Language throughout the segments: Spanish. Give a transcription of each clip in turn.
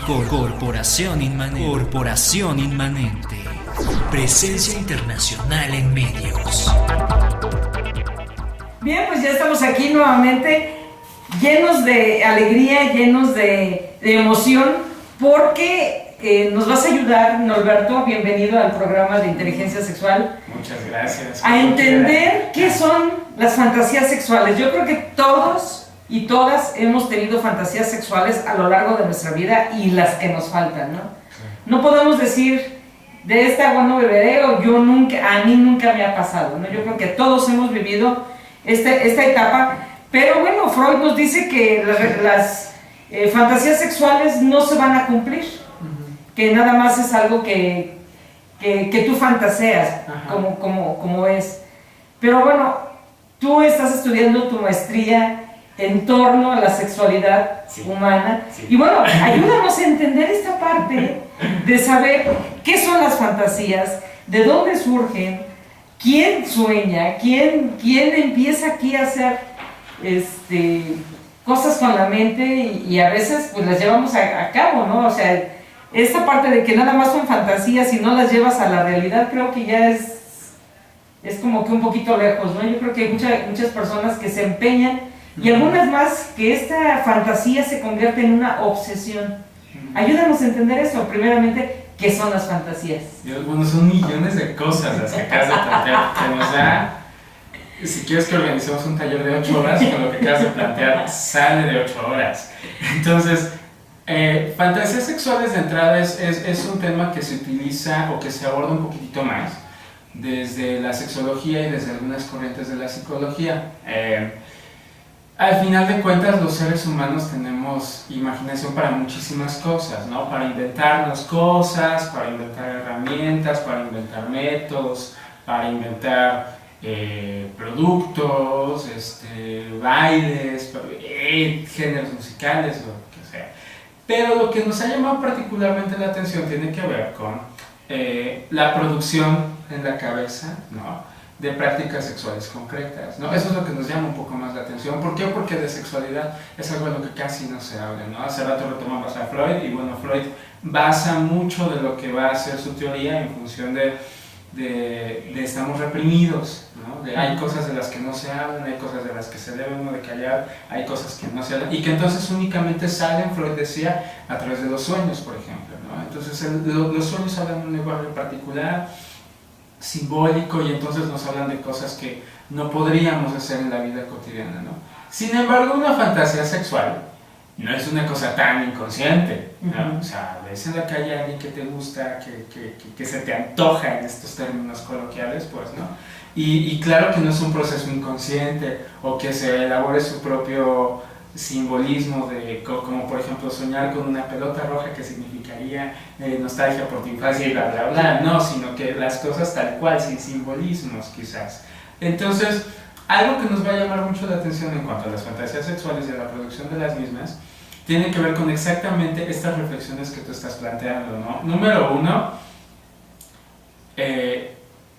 Corporación Inmanente. Corporación Inmanente. Presencia internacional en medios. Bien, pues ya estamos aquí nuevamente, llenos de alegría, llenos de emoción, porque nos vas a ayudar, Norberto, bienvenido al programa de inteligencia sexual. Muchas gracias. A entender qué son las fantasías sexuales. Yo creo que todos y todas hemos tenido fantasías sexuales a lo largo de nuestra vida y las que nos faltan, ¿no? Sí. No podemos decir, de esta agua no beberé, o yo nunca, a mí nunca me ha pasado, ¿no? Yo creo que todos hemos vivido esta etapa, pero bueno, Freud nos dice que las fantasías sexuales no se van a cumplir, que nada más es algo que tú fantaseas, como es. Pero bueno, tú estás estudiando tu maestría en torno a la sexualidad humana, y bueno, ayúdanos a entender esta parte de saber qué son las fantasías, de dónde surgen, quién sueña, quién empieza aquí a hacer cosas con la mente y a veces pues las llevamos a cabo, ¿no? O sea, esta parte de que nada más son fantasías y no las llevas a la realidad, creo que ya es como que un poquito lejos, ¿no? Yo creo que hay muchas personas que se empeñan y algunas más que esta fantasía se convierte en una obsesión. Ayúdanos a entender eso, primeramente, ¿qué son las fantasías? Bueno, son millones de cosas las que acabas de plantear, que nos da, si quieres que organicemos un taller de 8 horas, con lo que acabas de plantear, sale de 8 horas. Entonces, fantasías sexuales de entrada es un tema que se utiliza o que se aborda un poquitito más desde la sexología y desde algunas corrientes de la psicología. Al final de cuentas, los seres humanos tenemos imaginación para muchísimas cosas, ¿no? Para inventarnos cosas, para inventar herramientas, para inventar métodos, para inventar productos, bailes, géneros musicales, lo que sea. Pero lo que nos ha llamado particularmente la atención tiene que ver con la producción en la cabeza, ¿no?, de prácticas sexuales concretas, ¿no? Eso es lo que nos llama un poco más la atención. ¿Por qué? Porque de sexualidad es algo de lo que casi no se habla, ¿no? Hace rato retomamos a Freud y bueno, Freud basa mucho de lo que va a ser su teoría en función de estamos reprimidos, ¿no? Hay cosas de las que no se hablan, hay cosas de las que se debe uno de callar, hay cosas que no se hablan y que entonces únicamente salen, Freud decía, a través de los sueños, por ejemplo, ¿no? Entonces los sueños hablan de un lenguaje particular, simbólico, y entonces nos hablan de cosas que no podríamos hacer en la vida cotidiana, ¿no? Sin embargo, una fantasía sexual no es una cosa tan inconsciente, ¿no? O sea, ves en la calle a alguien que te gusta, que se te antoja en estos términos coloquiales, pues, ¿no? Y claro que no es un proceso inconsciente o que se elabore su propio simbolismo como por ejemplo soñar con una pelota roja que significaría nostalgia por tu infancia y bla bla bla, no, sino que las cosas tal cual, sin simbolismos quizás. Entonces, algo que nos va a llamar mucho la atención en cuanto a las fantasías sexuales y a la producción de las mismas tiene que ver con exactamente estas reflexiones que tú estás planteando, ¿no? Número uno,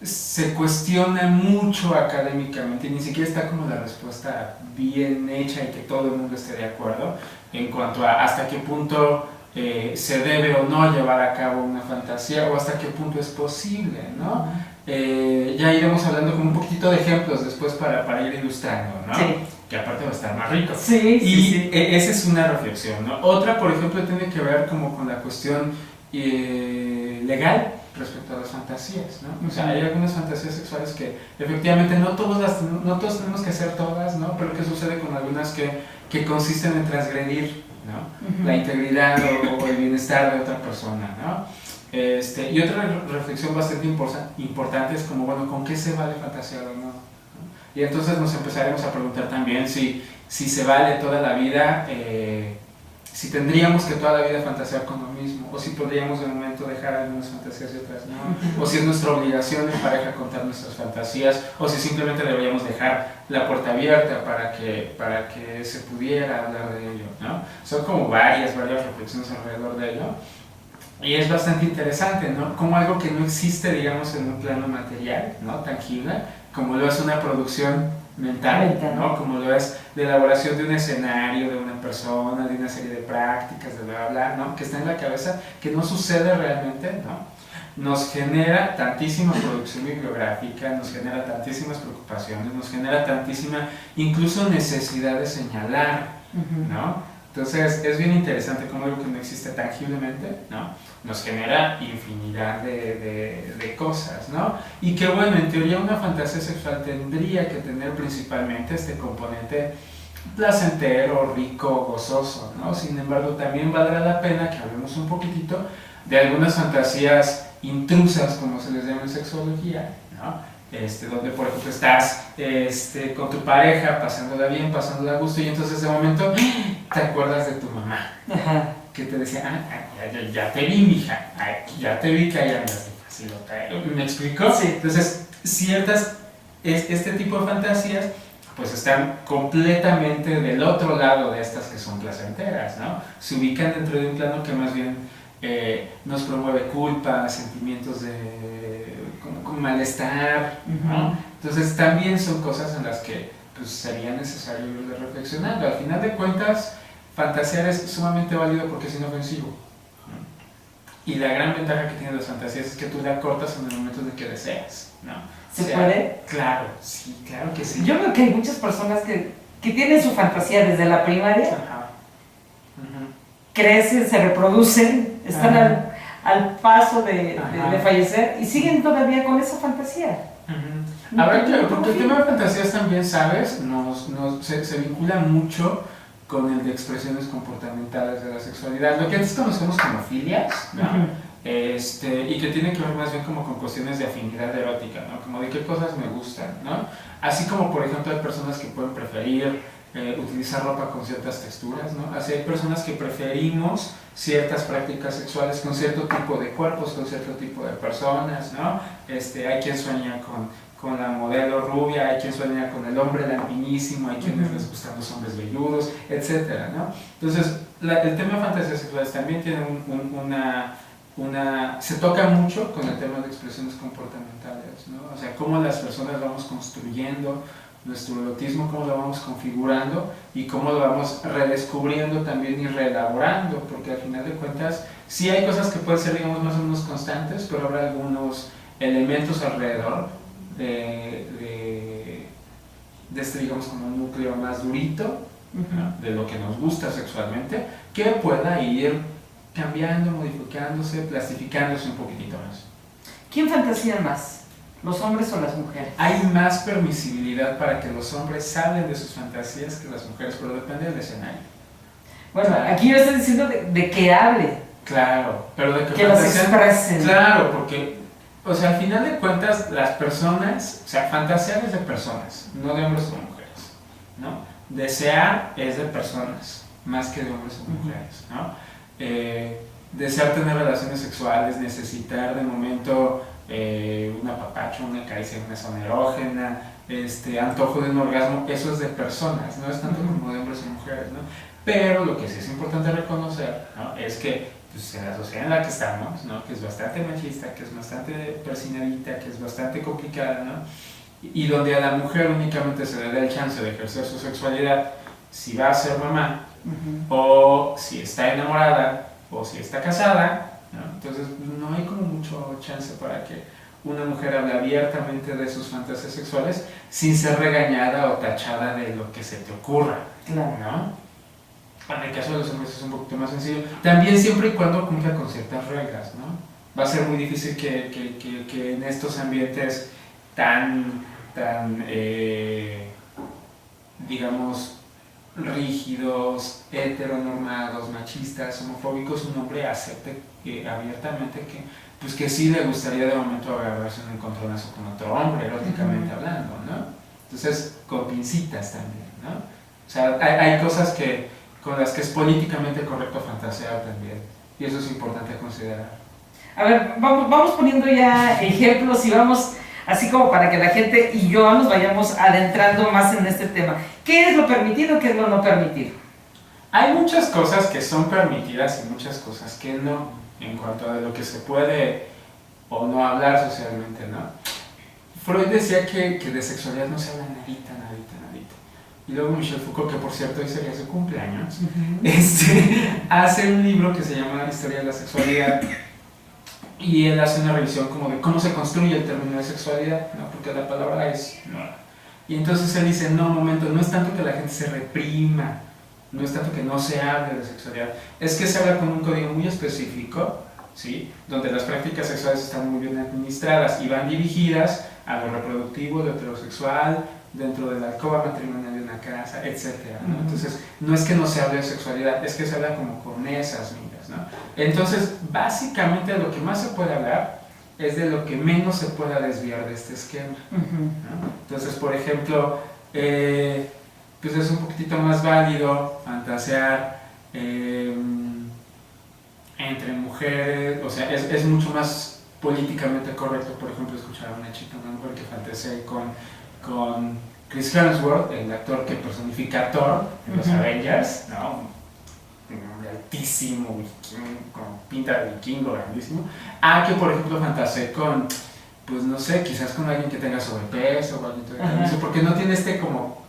se cuestiona mucho académicamente, ni siquiera está como la respuesta bien hecha y que todo el mundo esté de acuerdo en cuanto a hasta qué punto se debe o no llevar a cabo una fantasía o hasta qué punto es posible, ¿no? Ya iremos hablando con un poquito de ejemplos después para ir ilustrando, ¿no? Sí. Que aparte va a estar más rico. Sí. Esa es una reflexión, ¿no? Otra, por ejemplo, tiene que ver como con la cuestión legal respecto a las fantasías, ¿no? O sea, hay algunas fantasías sexuales que efectivamente no todos tenemos que hacer todas, ¿no? Pero ¿qué sucede con algunas que consisten en transgredir, ¿no? La integridad o el bienestar de otra persona, ¿no? Y otra reflexión bastante importante es como, bueno, ¿con qué se vale fantasear o no? Y entonces nos empezaremos a preguntar también si se vale toda la vida, si tendríamos que toda la vida fantasear con lo mismo, o si podríamos de momento dejar algunas fantasías y otras no, o si es nuestra obligación en pareja contar nuestras fantasías, o si simplemente deberíamos dejar la puerta abierta para que se pudiera hablar de ello, ¿no? Son como varias reflexiones alrededor de ello. Y es bastante interesante, ¿no? Como algo que no existe, digamos, en un plano material, ¿no? Tangible, como lo es una producción mental, ¿no? Como lo es la elaboración de un escenario, de una persona, de una serie de prácticas, de bla, bla, ¿no? Que está en la cabeza, que no sucede realmente, ¿no? Nos genera tantísima producción bibliográfica, nos genera tantísimas preocupaciones, nos genera tantísima, incluso necesidad de señalar, ¿no? Entonces es bien interesante cómo algo que no existe tangiblemente, ¿no? Nos genera infinidad de cosas, ¿no? Y que bueno, en teoría una fantasía sexual tendría que tener principalmente este componente placentero, rico, gozoso, ¿no? Sin embargo, también valdrá la pena que hablemos un poquitito de algunas fantasías intrusas, como se les llama en sexología, ¿no? Donde por ejemplo estás con tu pareja, pasándola bien, pasándola a gusto, y entonces de momento te acuerdas de tu mamá, que te decía, ya te vi, mija, ya te vi que ahí andas de facilota. ¿Me explicó? Sí. Entonces, este tipo de fantasías pues están completamente del otro lado de estas que son placenteras, ¿no? Se ubican dentro de un plano que más bien nos promueve culpa, sentimientos de con malestar, ¿no? Entonces también son cosas en las que pues, sería necesario ir reflexionando. Al final de cuentas, fantasear es sumamente válido porque es inofensivo, ¿no? Y la gran ventaja que tienen las fantasías es que tú la cortas en el momento en el que deseas, ¿no? ¿Se puede? Claro, sí, claro que sí. Yo veo que hay muchas personas que tienen su fantasía desde la primaria, crecen, se reproducen, están al paso de fallecer y siguen todavía con esa fantasía. A ver, claro, porque el tema de fantasías también, ¿sabes? Se vincula mucho con el de expresiones comportamentales de la sexualidad, lo que antes conocemos como filias, ¿no? Y que tiene que ver más bien como con cuestiones de afinidad erótica, ¿no? Como de qué cosas me gustan, ¿no? Así como, por ejemplo, hay personas que pueden preferir utilizar ropa con ciertas texturas, ¿no? Así hay personas que preferimos ciertas prácticas sexuales con cierto tipo de cuerpos, con cierto tipo de personas, ¿no? Hay quien sueña con la modelo rubia, hay quien sueña con el hombre lampiñísimo, hay quienes les gustan los hombres velludos, etcétera, ¿no? Entonces, el tema de fantasías sexuales también tiene se toca mucho con el tema de expresiones comportamentales, ¿no? O sea, cómo las personas vamos construyendo nuestro erotismo, cómo lo vamos configurando y cómo lo vamos redescubriendo también y reelaborando, porque al final de cuentas sí hay cosas que pueden ser, digamos, más o menos constantes, pero habrá algunos elementos alrededor de este, digamos, como un núcleo más durito, ¿no? De lo que nos gusta sexualmente, que pueda ir cambiando, modificándose, plastificándose un poquitito más. ¿Quién fantasía más? ¿Los hombres o las mujeres? Hay más permisibilidad para que los hombres hablen de sus fantasías que las mujeres, pero depende del escenario. Bueno, claro. Aquí yo estoy diciendo de que hable. Claro, pero de que los expresen. Claro, porque, o sea, al final de cuentas, las personas, o sea, fantasear es de personas, no de hombres o mujeres, ¿no? Desear es de personas, más que de hombres o mujeres, ¿no? Desear tener relaciones sexuales, necesitar de momento un apapacho, una caricia en una zona erógena, antojo de un orgasmo, eso es de personas, no es tanto como de hombres o mujeres, ¿no? Pero lo que sí es importante reconocer, ¿no? Es que pues, en la sociedad en la que estamos, ¿no? Que es bastante machista, que es bastante persinadita, que es bastante complicada, ¿no? Y donde a la mujer únicamente se le da el chance de ejercer su sexualidad si va a ser mamá, o si está enamorada, o si está casada, ¿no? Entonces no hay como mucho chance para que una mujer hable abiertamente de sus fantasías sexuales sin ser regañada o tachada de lo que se te ocurra, ¿no? En el caso de los hombres es un poquito más sencillo, también siempre y cuando cumpla con ciertas reglas, ¿no? Va a ser muy difícil que en estos ambientes tan digamos, rígidos, heteronormados, machistas, homofóbicos, un hombre acepte abiertamente que sí le gustaría de momento agarrarse un encontronazo con otro hombre, eróticamente hablando, ¿no? Entonces, con pincitas también, ¿no? O sea, hay cosas con las que es políticamente correcto fantasear también, y eso es importante considerar. A ver, vamos poniendo ya ejemplos y vamos así como para que la gente y yo nos vayamos adentrando más en este tema. ¿Qué es lo permitido, qué es lo no permitido? Hay muchas cosas que son permitidas y muchas cosas que no, en cuanto a lo que se puede o no hablar socialmente, ¿no? Freud decía que de sexualidad no se habla nadita, Y luego Michel Foucault, que por cierto hoy sería su cumpleaños, Uh-huh. hace un libro que se llama Historia de la Sexualidad. Y él hace una revisión como de cómo se construye el término de sexualidad, ¿no? Porque la palabra es nueva. Y entonces él dice, no, momento, no es tanto que la gente se reprima, no es tanto que no se hable de sexualidad, es que se habla con un código muy específico, ¿sí? Donde las prácticas sexuales están muy bien administradas y van dirigidas a lo reproductivo, lo heterosexual, dentro de la alcoba matrimonial de una casa, etc., ¿no? Entonces, no es que no se hable de sexualidad, es que se habla como con esas miras, ¿no? Entonces, básicamente de lo que más se puede hablar es de lo que menos se pueda desviar de este esquema, ¿no? Entonces, por ejemplo, pues es un poquitito más válido fantasear entre mujeres, o sea, es mucho más políticamente correcto, por ejemplo, escuchar a una chica, una mujer que fantasee con Chris Hemsworth, el actor que personifica a Thor en los Avengers, ¿no? Altísimo, con pinta de vikingo, grandísimo, a que por ejemplo fantasee con, pues no sé, quizás con alguien que tenga sobrepeso o alguien que tenga sobrepeso, porque no tiene como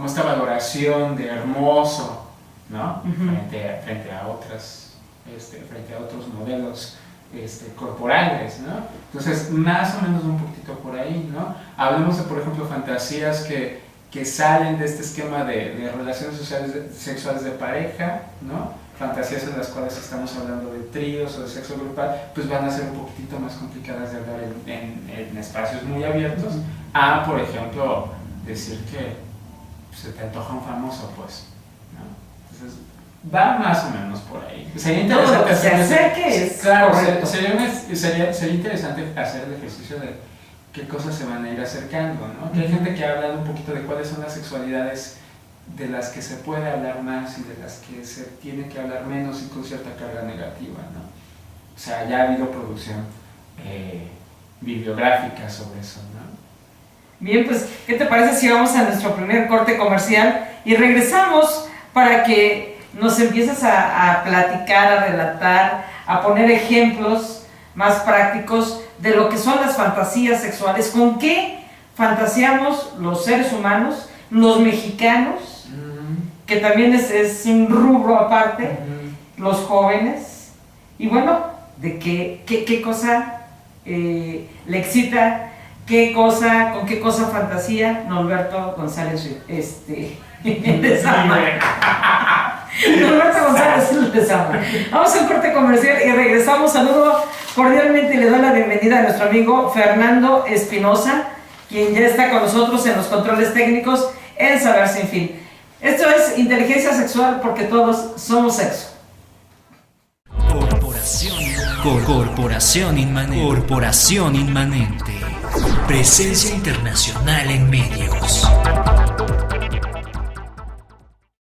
esta valoración de hermoso, ¿no? Frente a otras, frente a otros modelos corporales, ¿no? Entonces, más o menos un poquito por ahí, ¿no? Hablemos de, por ejemplo, fantasías que salen de este esquema de relaciones sexuales de pareja, ¿no? Fantasías en las cuales estamos hablando de tríos o de sexo grupal, pues van a ser un poquitito más complicadas de hablar en espacios muy abiertos, a, por ejemplo, decir que se te antoja un famoso, pues, ¿no? Entonces, va más o menos por ahí. Sería interesante sería interesante hacer el ejercicio de qué cosas se van a ir acercando, ¿no? Que hay gente que ha hablado un poquito de cuáles son las sexualidades de las que se puede hablar más y de las que se tiene que hablar menos y con cierta carga negativa, ¿no? O sea, ya ha habido producción bibliográfica sobre eso, ¿no? Bien, pues, ¿qué te parece si vamos a nuestro primer corte comercial y regresamos para que nos empieces a platicar, a relatar, a poner ejemplos más prácticos de lo que son las fantasías sexuales, con qué fantaseamos los seres humanos, los mexicanos, que también es un rubro aparte, los jóvenes, y bueno, de qué cosa le excita, con qué cosa fantasía Norberto González Lezama. Norberto González Lezama. Vamos a un corte comercial y regresamos. Saludo cordialmente y le doy la bienvenida a nuestro amigo Fernando Espinosa, quien ya está con nosotros en los controles técnicos en Saber Sin Fin. Esto es Inteligencia Sexual, porque todos somos sexo. Corporación Inmanente. Presencia internacional en medios.